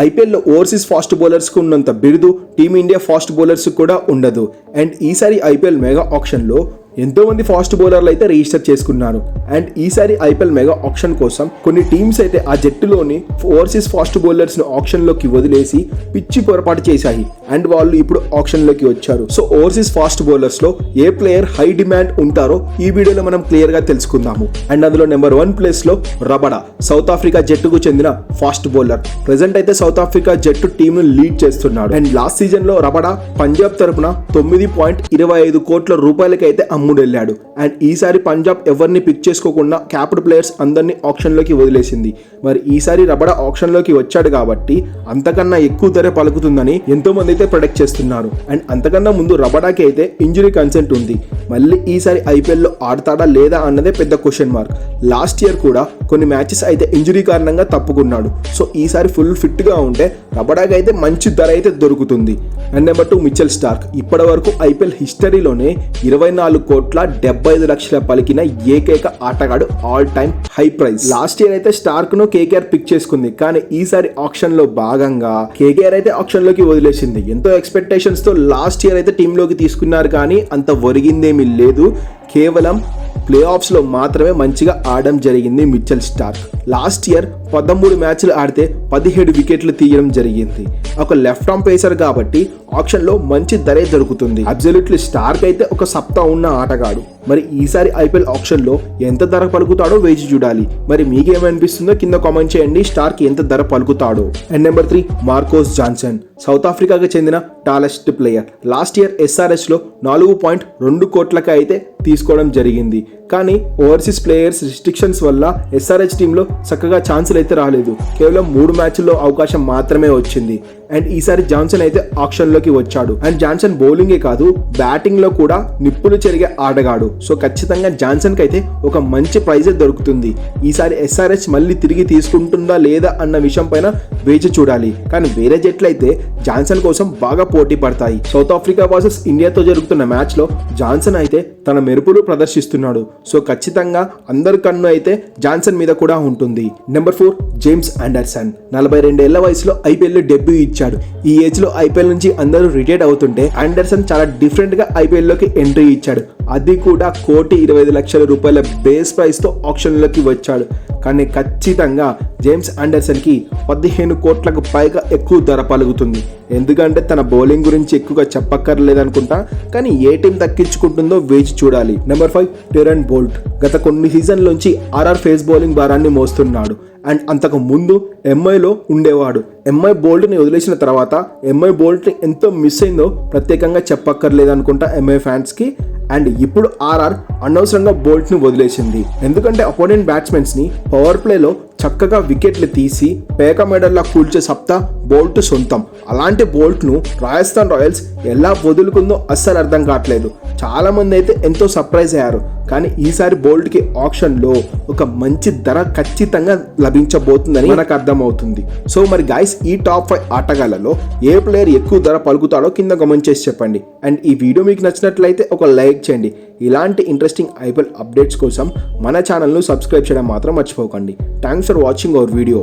ఐపీఎల్లో overseas fast బౌలర్స్కు ఉన్నంత బిరుదు టీమిండియా ఫాస్ట్ బౌలర్స్ కూడా ఉండదు. అండ్ ఈసారి ఐపీఎల్ మెగా ఆక్షన్లో ఎంతో మంది ఫాస్ట్ బౌలర్లు అయితే రిజిస్టర్ చేసుకున్నారు. అండ్ ఈసారి ఐపీఎల్ మెగా ఆక్షన్ కోసం కొన్ని టీమ్స్ అయితే ఆ జట్టులోని ఓవర్సీస్ ఫాస్ట్ బౌలర్స్ ను ఆక్షన్ లోకి వదిలేసి పిచ్చి పొరపాటు చేశాయి. అండ్ వాళ్ళు ఇప్పుడు ఆక్షన్ లోకి వచ్చారు. సో ఓవర్సీస్ ఫాస్ట్ బౌలర్స్ లో ఏ ప్లేయర్ హై డిమాండ్ ఉంటారో ఈ వీడియోలో మనం క్లియర్ గా తెలుసుకుందాము. అండ్ అందులో నెంబర్ 1 ప్లేస్ లో రబడా, సౌత్ ఆఫ్రికా జట్టుకు చెందిన ఫాస్ట్ బౌలర్. ప్రెసెంట్ అయితే సౌత్ ఆఫ్రికా జట్టు టీమ్ ను లీడ్ చేస్తున్నాడు. అండ్ లాస్ట్ సీజన్ లో రబడా పంజాబ్ తరపున 9.25 కోట్ల రూపాయలకి అయితే వెళ్ళాడు. అండ్ ఈసారి పంజాబ్ ఎవరిని పిక్ చేసుకోకుండా క్యాప్డ్ ప్లేయర్స్ అందరినీ ఆప్షన్ లోకి వదిలేసింది. మరి ఈసారి రబడా ఆప్షన్ లోకి వచ్చాడు కాబట్టి అంతకన్నా ఎక్కువ ధర పలుకుతుందని ఎంతో మంది అయితే ప్రొడక్ట్ చేస్తున్నారు. అండ్ అంతకన్నా ముందు రబడాకి అయితే ఇంజురీ కన్సెంట్ ఉంది. మళ్ళీ ఈసారి ఐపీఎల్ లో ఆడతాడా లేదా అన్నదే పెద్ద క్వశ్చన్ మార్క్. లాస్ట్ ఇయర్ కూడా కొన్ని మ్యాచెస్ అయితే ఇంజురీ కారణంగా తప్పుకున్నాడు. సో ఈసారి ఫుల్ ఫిట్ గా ఉంటే రబడాకి అయితే మంచి ధర అయితే దొరుకుతుంది. And number 2 Mitchell Starc. ఇప్పటి వరకు ఐపీఎల్ హిస్టరీలోనే 24,75,00,000 పలికిన ఏకైక ఆటగాడు, all time high price. Last year అయితే స్టార్క్ ను కేకేఆర్ పిక్ చేసుకుంది. కానీ ఈసారి ఆక్షన్ లో భాగంగా కేకేఆర్ అయితే ఆక్షన్ లోకి వదిలేసింది. ఎంతో ఎక్స్పెక్టేషన్స్ తో లాస్ట్ ఇయర్ అయితే టీమ్ లోకి తీసుకున్నారు. కానీ అంత ఒరిగిందేమీ లేదు. కేవలం ప్లే ఆఫ్స్ లో మాత్రమే మంచిగా ఆడడం జరిగింది మిచెల్ స్టార్క్. లాస్ట్ ఇయర్ 13 మ్యాచ్లు ఆడితే 17 వికెట్లు తీయడం జరిగింది. ఒక లెఫ్ట్ ఆర్మ్ పేసర్ కాబట్టి ఆప్షన్ లో మంచి ధరే దొరుకుతుంది. అబ్సల్యూట్లీ స్టార్క్ అయితే ఒక సత్తా ఉన్న ఆటగాడు. మరి ఈసారి ఐపీఎల్ ఆప్షన్ లో ఎంత ధర పలుకుతాడో వేచి చూడాలి. మరి మీకేమనిపిస్తుందో కింద కామెంట్ చేయండి. స్టార్క్ ఎంత ధర పలుకుతాడో. And number 3 Marco Jansen. South ఆఫ్రికాకి చెందిన tallest player. Last year SRS లో 4.2 కోట్లకి అయితే తీసుకోవడం జరిగింది. కానీ ఓవర్సీస్ ప్లేయర్స్ రిస్ట్రిక్షన్స్ వల్ల ఎస్ఆర్హెచ్ టీంలో చక్కగా ఛాన్సులు అయితే రాలేదు. కేవలం 3 మ్యాచ్ల్లో అవకాశం మాత్రమే వచ్చింది. అండ్ ఈసారి జాన్సన్ అయితే ఆక్షన్ లోకి వచ్చాడు. అండ్ జాన్సన్ బౌలింగే కాదు బ్యాటింగ్ లో కూడా నిప్పులు చెరిగే ఆటగాడు. సో ఖచ్చితంగా జాన్సన్ కి అయితే ఒక మంచి ప్రైజ్ దొరుకుతుంది. ఈసారి ఎస్ఆర్హెచ్ మళ్ళీ తిరిగి తీసుకుంటుందా లేదా అన్న విషయం పైన వేచి చూడాలి. కానీ వేరే జట్లు అయితే జాన్సన్ కోసం బాగా పోటీ పడతాయి. సౌత్ ఆఫ్రికా వర్సెస్ ఇండియాతో జరుగుతున్న మ్యాచ్ లో జాన్సన్ అయితే తన మెరుపులు ప్రదర్శిస్తున్నాడు. సో ఖచ్చితంగా అందరి కన్ను అయితే జాన్సన్ మీద కూడా ఉంటుంది. Number 4 James Anderson. 42 ఏళ్ల వయసులో ఐపీఎల్ లో డెబ్యూ ఇచ్చాడు. ఈ ఏజ్ లో ఐపీఎల్ నుంచి అందరూ రిటైర్ అవుతుంటే ఆండర్సన్ చాలా డిఫరెంట్ గా ఐపీఎల్ లోకి ఎంట్రీ ఇచ్చాడు. అది కూడా 1,25,00,000 రూపాయల బేస్ ప్రైస్ తో ఆప్షన్ లోకి వచ్చాడు. కానీ ఖచ్చితంగా జేమ్స్ ఆండర్సన్ కి 15 కోట్లకు పైగా ఎక్కువ ధర పలుకుతుంది. ఎందుకంటే తన బౌలింగ్ గురించి ఎక్కువగా చెప్పక్కర్లేదనుకుంటా. కానీ ఏ టీం దక్కించుకుంటుందో వేచి చూడాలి. Number 5 Trent Boult. గత కొన్ని సీజన్ నుంచి ఆర్ఆర్ ఫేస్ బౌలింగ్ భారాన్ని మోస్తున్నాడు. అండ్ అంతకు ముందు ఎంఐలో ఉండేవాడు. ఎంఐ బోల్ట్ని వదిలేసిన తర్వాత ఎంఐ బోల్ట్ని ఎంతో మిస్ అయిందో ప్రత్యేకంగా చెప్పక్కర్లేదు అనుకుంటా ఎంఐ ఫ్యాన్స్కి. అండ్ ఇప్పుడు ఆర్ఆర్ అనవసరంగా బోల్ట్ని వదిలేసింది. ఎందుకంటే అపోనెంట్ బ్యాట్స్మెన్స్ని పవర్ ప్లేలో చక్కగా వికెట్లు తీసి పేక మెడల్లా కూల్చే సత్తా బోల్ట్ సొంతం. అలాంటి బోల్ట్ను రాజస్థాన్ రాయల్స్ ఎలా వదులుకుందో అస్సలు అర్థం కావట్లేదు. చాలా మంది అయితే ఎంతో సర్ప్రైజ్ అయ్యారు. కానీ ఈసారి బోల్ట్కి ఆప్షన్లో ఒక మంచి ధర ఖచ్చితంగా లభించబోతుందని మనకు అర్థమవుతుంది. సో మరి గైస్, ఈ టాప్ 5 ఆటగాళ్లలో ఏ ప్లేయర్ ఎక్కువ ధర పలుకుతాడో కింద కామెంట్ చేసి చెప్పండి. అండ్ ఈ వీడియో మీకు నచ్చినట్లయితే ఒక లైక్ చేయండి. ఇలాంటి ఇంట్రెస్టింగ్ ఐపీఎల్ అప్డేట్స్ కోసం మన ఛానల్ను సబ్స్క్రైబ్ చేయడం మాత్రం మర్చిపోకండి. Thanks for watching our video.